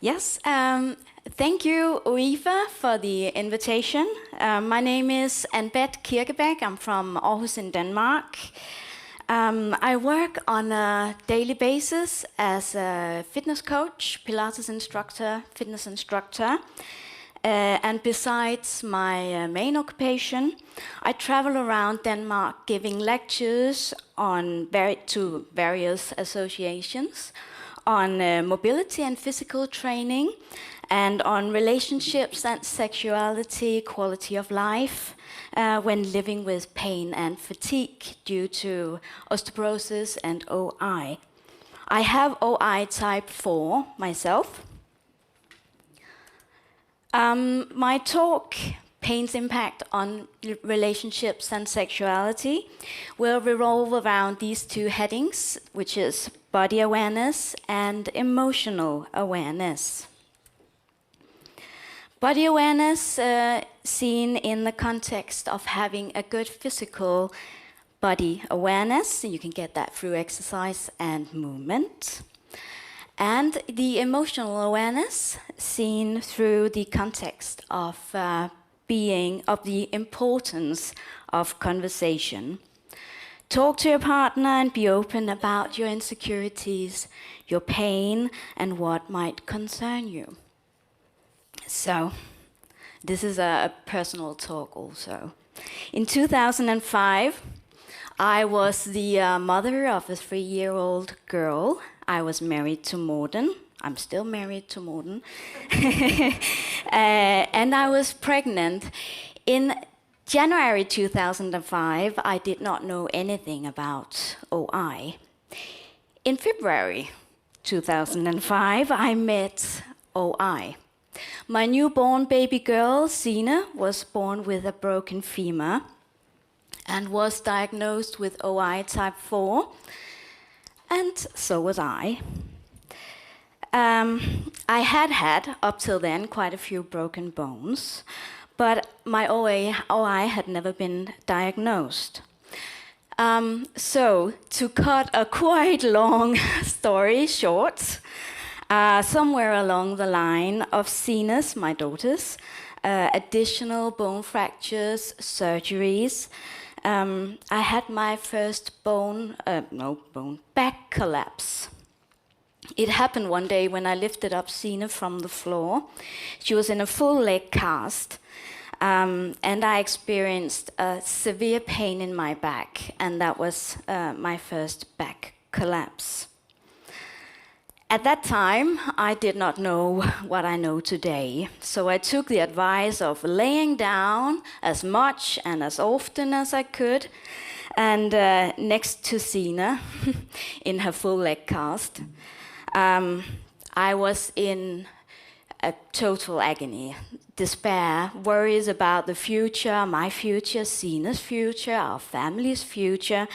Yes, thank you, OIFE, for the invitation. My name is AnnBett Kirkebæk. I'm from Aarhus in Denmark. I work on a daily basis as a fitness coach, Pilates instructor, fitness instructor. And besides my main occupation, I travel around Denmark giving lectures on to various associations on mobility and physical training, and on relationships and sexuality, quality of life, when living with pain and fatigue due to osteoporosis and OI. I have OI type 4 myself. My talk, Pain's Impact on Relationships and Sexuality, will revolve around these two headings, which is body awareness and emotional awareness. Body awareness seen in the context of having a good physical body awareness. You can get that through exercise and movement. And the emotional awareness seen through the context of the importance of conversation. Talk to your partner and be open about your insecurities, your pain, and what might concern you. So, this is a personal talk also. In 2005, I was the mother of a 3-year-old girl. I was married to Morten. I'm still married to Morten. And I was pregnant. In January 2005, I did not know anything about OI. In February 2005, I met OI. My newborn baby girl, Sina, was born with a broken femur and was diagnosed with OI type 4, and so was I. I had, up till then, quite a few broken bones, but my OI had never been diagnosed. So, to cut a quite long story short, somewhere along the line of Sina's, my daughter's, additional bone fractures, surgeries, I had my first back collapse. It happened one day when I lifted up Sina from the floor. She was in a full leg cast, and I experienced a severe pain in my back, and that was my first back collapse. At that time, I did not know what I know today, so I took the advice of laying down as much and as often as I could, and next to Sina, in her full leg cast, I was in a total agony, despair, worries about the future, my future, Sina's future, our family's future,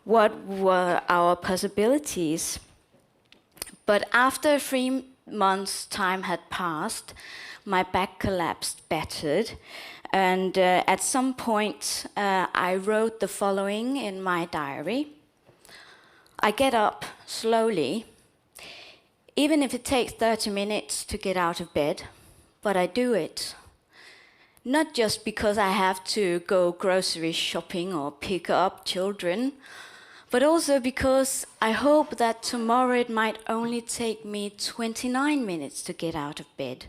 what were our possibilities. But after 3 months' time had passed, my back collapsed battered, and at some point I wrote the following in my diary. I get up slowly, even if it takes 30 minutes to get out of bed, but I do it. Not just because I have to go grocery shopping or pick up children, but also because I hope that tomorrow it might only take me 29 minutes to get out of bed,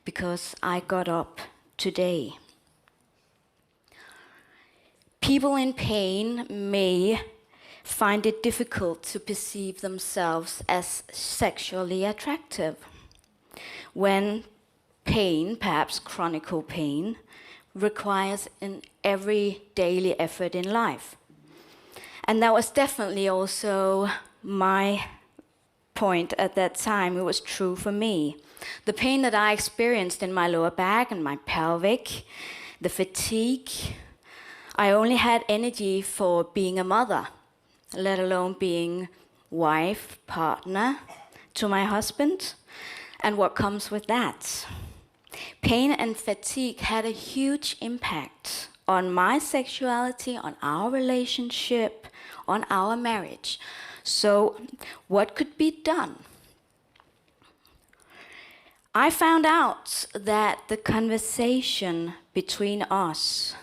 because I got up today. People in pain may find it difficult to perceive themselves as sexually attractive when pain, perhaps chronic pain, requires an every daily effort in life. And that was definitely also my point at that time. It was true for me. The pain that I experienced in my lower back and my pelvic, the fatigue, I only had energy for being a mother, let alone being wife, partner to my husband, and what comes with that. Pain and fatigue had a huge impact on my sexuality, on our relationship, on our marriage. So what could be done? I found out that the conversation between us,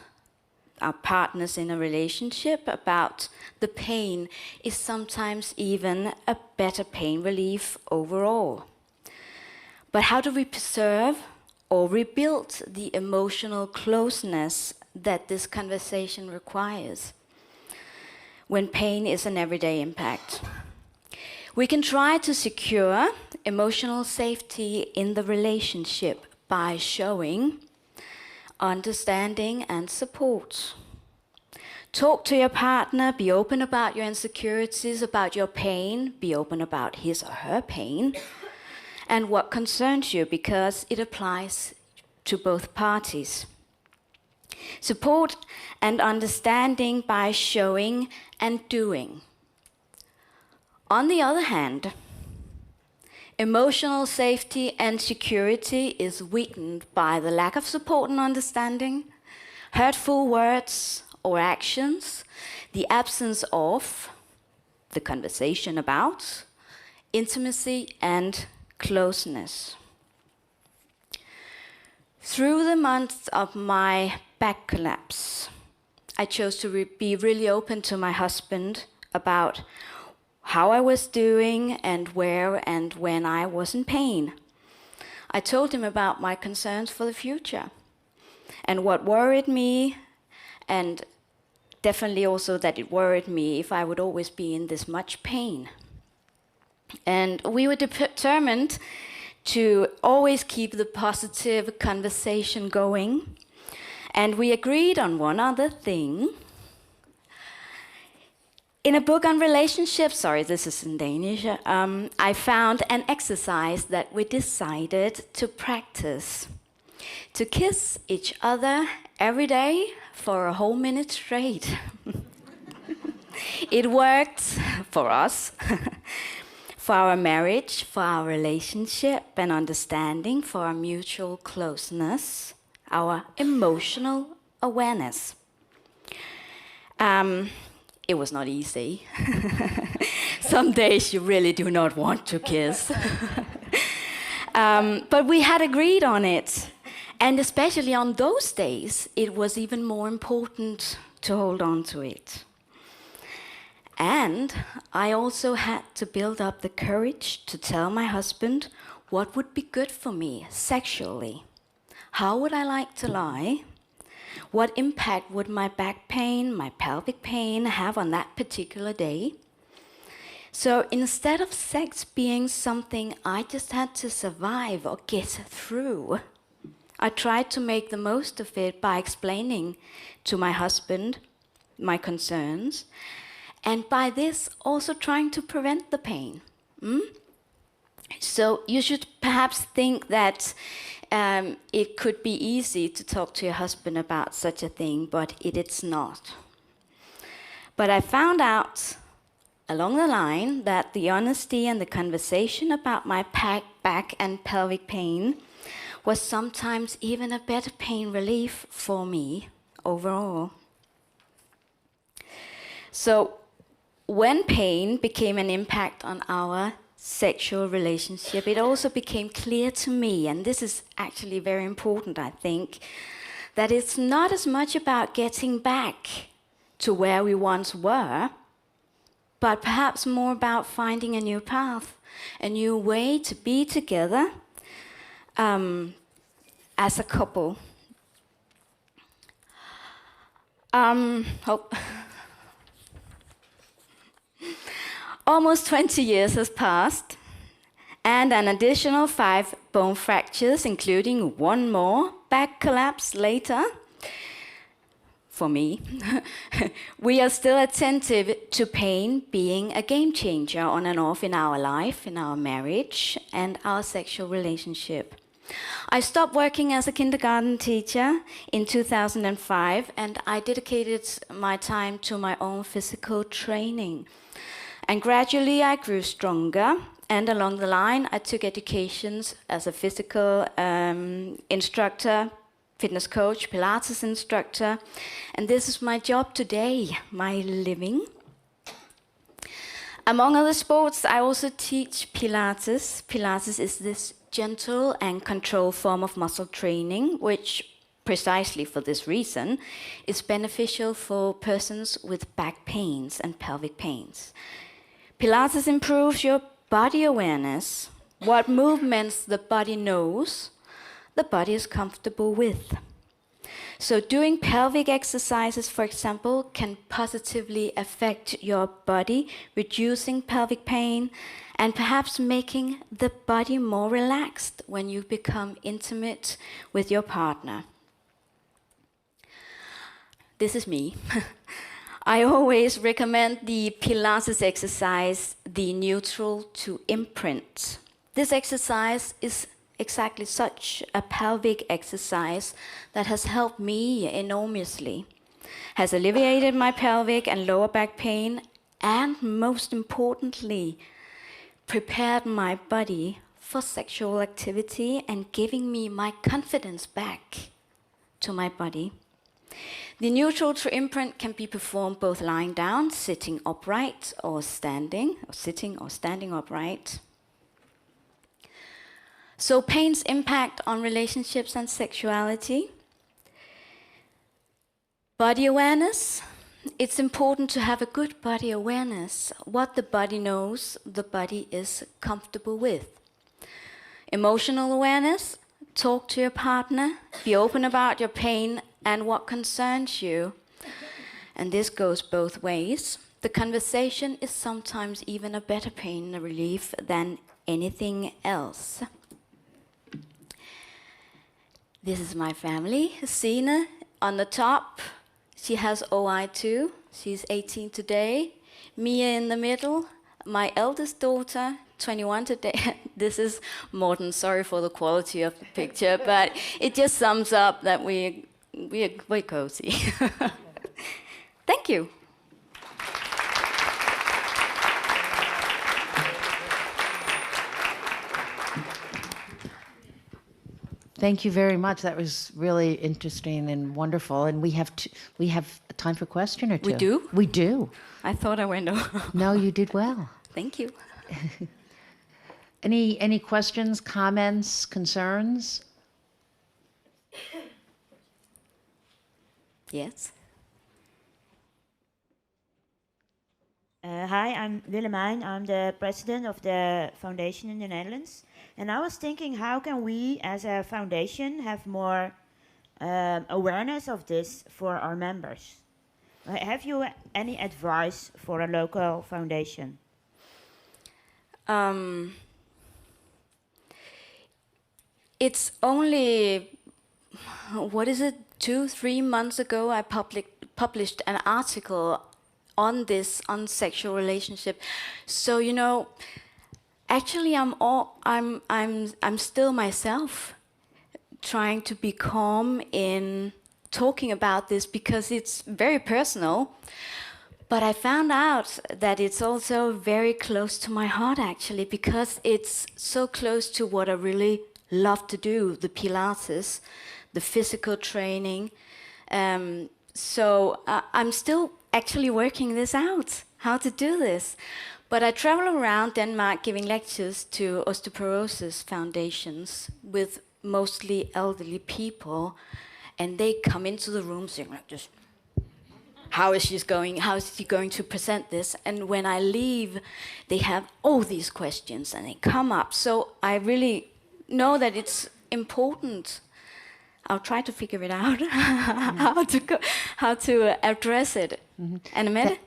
our partners in a relationship, about the pain is sometimes even a better pain relief overall. But how do we preserve or rebuild the emotional closeness that this conversation requires when pain is an everyday impact? We can try to secure emotional safety in the relationship by showing understanding and support. Talk to your partner, be open about your insecurities, about your pain, be open about his or her pain, and what concerns you, because it applies to both parties. Support and understanding by showing and doing. On the other hand, emotional safety and security is weakened by the lack of support and understanding, hurtful words or actions, the absence of the conversation about intimacy and closeness. Through the months of my back collapse, I chose to be really open to my husband about how I was doing and where and when I was in pain. I told him about my concerns for the future and what worried me, and definitely also that it worried me if I would always be in this much pain. And we were determined to always keep the positive conversation going. And we agreed on one other thing. In a book on relationships, this is in Danish, I found an exercise that we decided to practice. To kiss each other every day for a whole minute straight. It worked for us, for our marriage, for our relationship and understanding, for our mutual closeness, our emotional awareness. It was not easy. Some days you really do not want to kiss. But we had agreed on it. And especially on those days, it was even more important to hold on to it. And I also had to build up the courage to tell my husband what would be good for me sexually. How would I like to lie? What impact would my back pain, my pelvic pain have on that particular day? So instead of sex being something I just had to survive or get through, I tried to make the most of it by explaining to my husband my concerns, and by this also trying to prevent the pain. So you should perhaps think that it could be easy to talk to your husband about such a thing, but it's not. But I found out along the line that the honesty and the conversation about my back and pelvic pain was sometimes even a better pain relief for me overall. So when pain became an impact on our sexual relationship, it also became clear to me, and this is actually very important, I think, that it's not as much about getting back to where we once were, but perhaps more about finding a new path, a new way to be together as a couple. Almost 20 years has passed, and an additional 5 bone fractures, including one more back collapse later. For me, we are still attentive to pain being a game changer on and off in our life, in our marriage, and our sexual relationship. I stopped working as a kindergarten teacher in 2005, and I dedicated my time to my own physical training. And gradually I grew stronger, and along the line I took educations as a physical instructor, fitness coach, Pilates instructor, and this is my job today, my living. Among other sports, I also teach Pilates. Pilates is this gentle and controlled form of muscle training, which precisely for this reason is beneficial for persons with back pains and pelvic pains. Pilates improves your body awareness, what movements the body knows, the body is comfortable with. So doing pelvic exercises, for example, can positively affect your body, reducing pelvic pain, and perhaps making the body more relaxed when you become intimate with your partner. This is me. I always recommend the Pilates exercise, the neutral to imprint. This exercise is exactly such a pelvic exercise that has helped me enormously, has alleviated my pelvic and lower back pain, and most importantly, prepared my body for sexual activity and giving me my confidence back to my body. The neutral to imprint can be performed both lying down, sitting upright, or standing, or sitting or standing upright. So pain's impact on relationships and sexuality. Body awareness. It's important to have a good body awareness. What the body knows, the body is comfortable with. Emotional awareness. Talk to your partner. Be open about your pain and what concerns you. And this goes both ways. The conversation is sometimes even a better pain relief than anything else. This is my family. Sina on the top. She has OI too. She's 18 today. Mia in the middle. My eldest daughter, 21 today. This is Morten. Sorry for the quality of the picture, but it just sums up that we're cozy. Thank you. Thank you very much. That was really interesting and wonderful. And we have time for a question or two. We do? We do. I thought I went over. No, you did well. Thank you. Any questions, comments, concerns? Yes. Hi, I'm Willemijn. I'm the president of the foundation in the Netherlands. And I was thinking, how can we as a foundation have more awareness of this for our members? Have you any advice for a local foundation? It's only, 2-3 months ago I published an article on this, on sexual relationship. So, you know, actually I'm still myself trying to be calm in talking about this because it's very personal. But I found out that it's also very close to my heart actually, because it's so close to what I really love to do, the Pilates, the physical training. So I'm still actually working this out, how to do this. But I travel around Denmark giving lectures to osteoporosis foundations with mostly elderly people, and they come into the room saying like this, how is she going to present this? And when I leave, they have all these questions and they come up. So I really know that it's important. I'll try to figure it out, how to address it. Mm-hmm. AnnBett?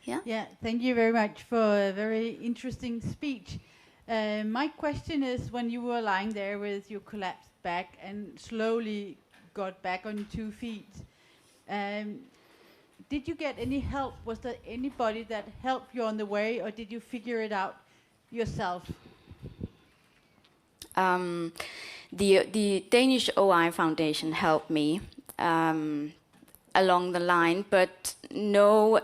Yeah? Yeah, thank you very much for a very interesting speech. My question is, when you were lying there with your collapsed back and slowly got back on 2 feet, did you get any help? Was there anybody that helped you on the way, or did you figure it out yourself? The Danish OI Foundation helped me along the line, but no,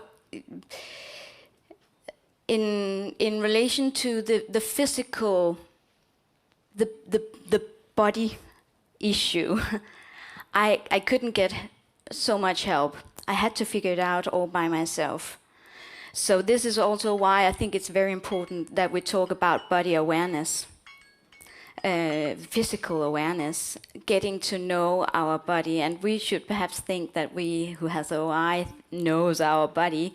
in relation to the physical, the body issue, I couldn't get so much help. I had to figure it out all by myself. So this is also why I think it's very important that we talk about body awareness. physical awareness, getting to know our body, and we should perhaps think that we who has OI knows our body,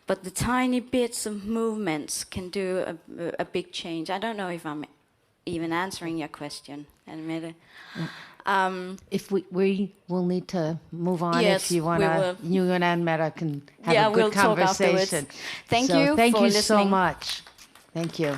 but the tiny bits of movements can do a big change. I don't know if I'm even answering your question, Annbett. If we will need to move on, yes, if you want to, you and Annbett can have a good we'll conversation. talk afterwards. Thank you Thank for you so listening. much. Thank you.